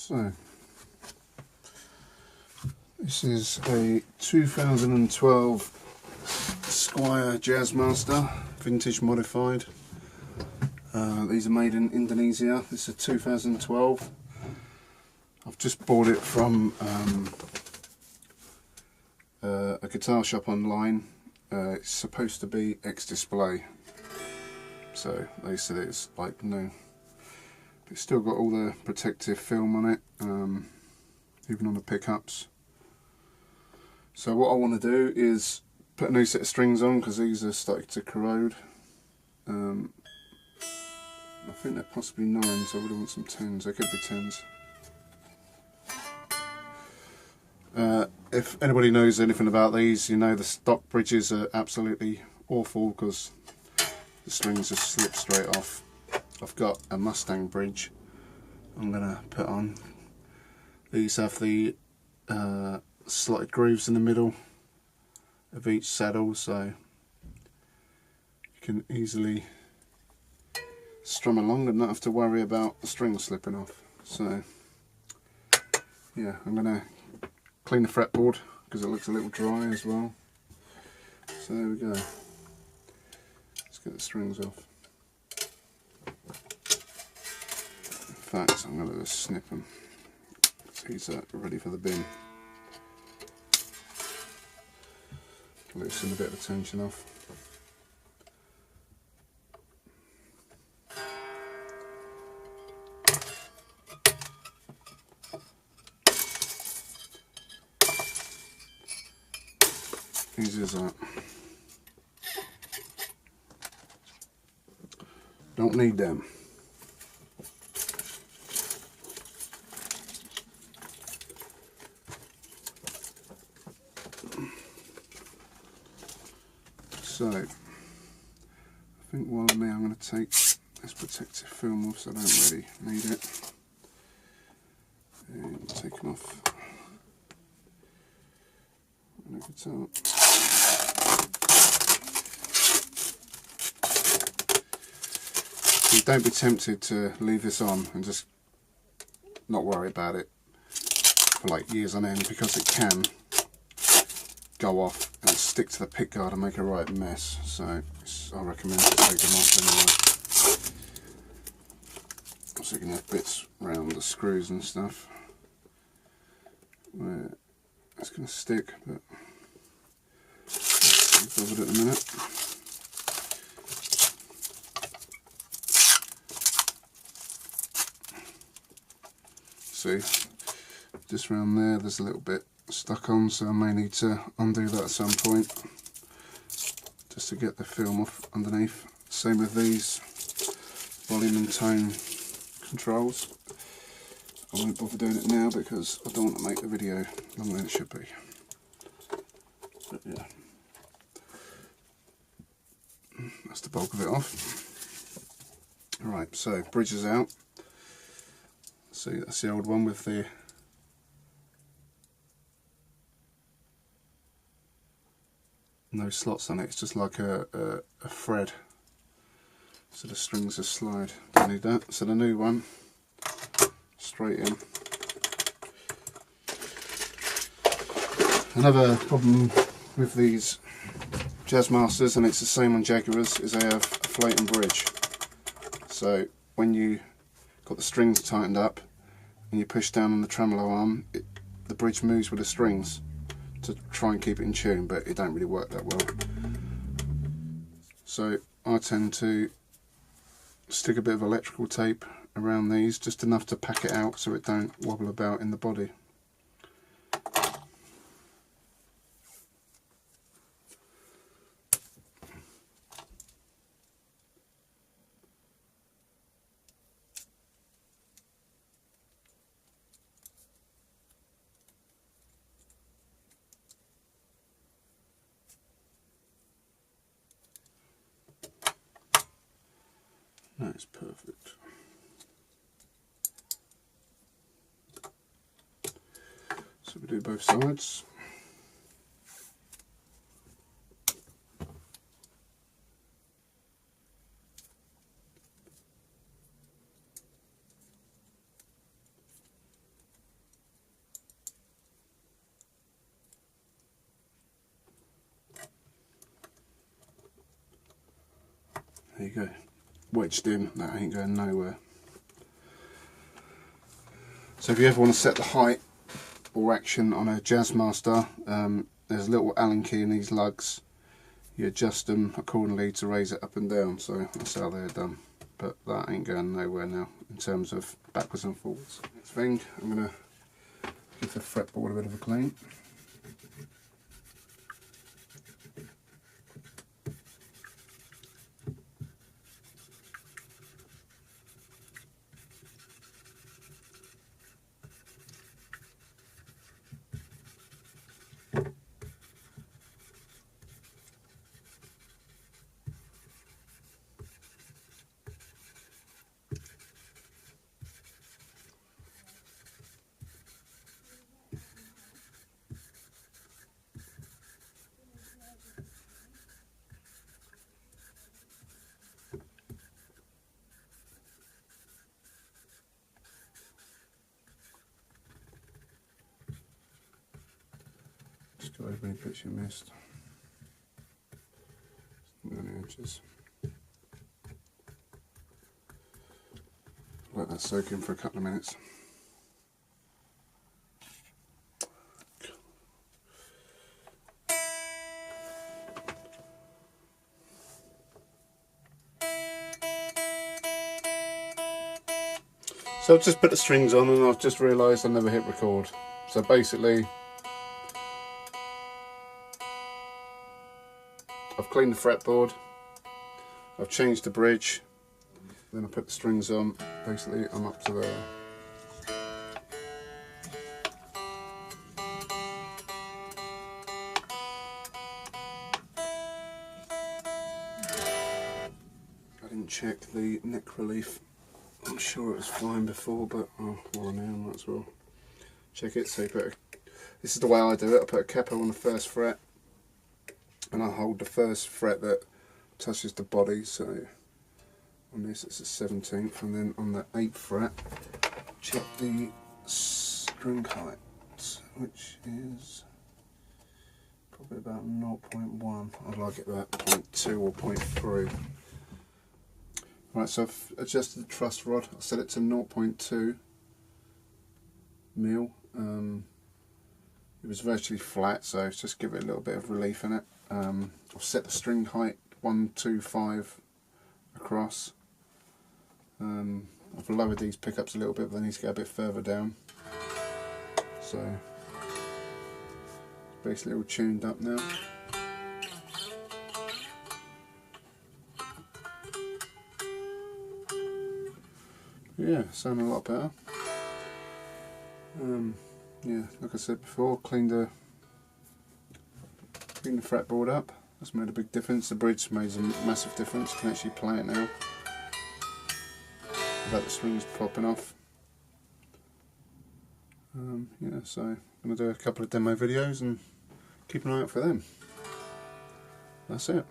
So this is a 2012 Squier Jazzmaster, vintage modified. These are made in Indonesia. This is 2012. I've just bought it from a guitar shop online. It's supposed to be X-Display, so they said it's like new. It's still got all the protective film on it, even on the pickups. So what I want to do is put a new set of strings on, because these are starting to corrode. I think they're possibly 9s, I would want some 10s, they could be 10s. If anybody knows anything about these, you know the stock bridges are absolutely awful because the strings just slip straight off. I've got a Mustang bridge I'm going to put on. These have the slotted grooves in the middle of each saddle, so you can easily strum along and not have to worry about the strings slipping off. So yeah, I'm going to clean the fretboard because it looks a little dry as well. So there we go. Let's get the strings off. In fact, I'm going to just snip them. These are ready for the bin. Loosen a bit of the tension off. Easy as that. Don't need them. So, I think while I'm there, I'm going to take this protective film off, so I don't really need it. And take them off. And it's out. So don't be tempted to leave this on and just not worry about it for like years on end, because it can go off and stick to the pick guard and make a right mess. So I recommend to take them off anyway. So you can have bits around the screws and stuff where it's going to stick, but I'll cover it in a minute. See, just around there, there's a little bit stuck on, so I may need to undo that at some point just to get the film off underneath. Same with these volume and tone controls. I won't bother doing it now because I don't want to make the video longer than it should be. But yeah, that's the bulk of it off. Alright, so bridge is out. See, that's the old one with the no slots on it. It's just like a thread, so the strings just slide. Don't need that. So the new one, straight in. Another problem with these Jazzmasters, and it's the same on Jaguars, is they have a floating bridge. So when you got the strings tightened up and you push down on the tremolo arm, the bridge moves with the strings to try and keep it in tune, but it don't really work that well. So I tend to stick a bit of electrical tape around these, just enough to pack it out so it don't wobble about in the body. That's perfect. So we do both sides. There you go, wedged in, that ain't going nowhere. So if you ever want to set the height or action on a Jazzmaster, there's a little Allen key in these lugs. You adjust them accordingly to raise it up and down, so that's how they're done. But that ain't going nowhere now in terms of backwards and forwards. Next thing, I'm going to give the fretboard a bit of a clean. Just got over any bits you missed on the edges. Let that soak in for a couple of minutes. So I've just put the strings on and I've just realised I never hit record. So basically I've cleaned the fretboard, I've changed the bridge, then I put the strings on. Basically I'm up to there. I didn't check the neck relief. I'm sure it was fine before, but while I'm here I might as well check it. So this is the way I do it. I put a capo on the first fret and I hold the first fret that touches the body. So on this it's the 17th, and then on the 8th fret check the string height, which is probably about 0.1. I'd like it about 0.2 or 0.3. Right, so I've adjusted the truss rod. I set it to 0.2 mil. It was virtually flat, so just give it a little bit of relief in it. I've set the string height 125 across. I've lowered these pickups a little bit, but they need to go a bit further down. So it's basically all tuned up now. Yeah, sounding a lot better. Yeah, like I said before, cleaned the fretboard up. That's made a big difference. The bridge made a massive difference. You can actually play it now without the strings popping off. Yeah, so I'm going to do a couple of demo videos and keep an eye out for them. That's it.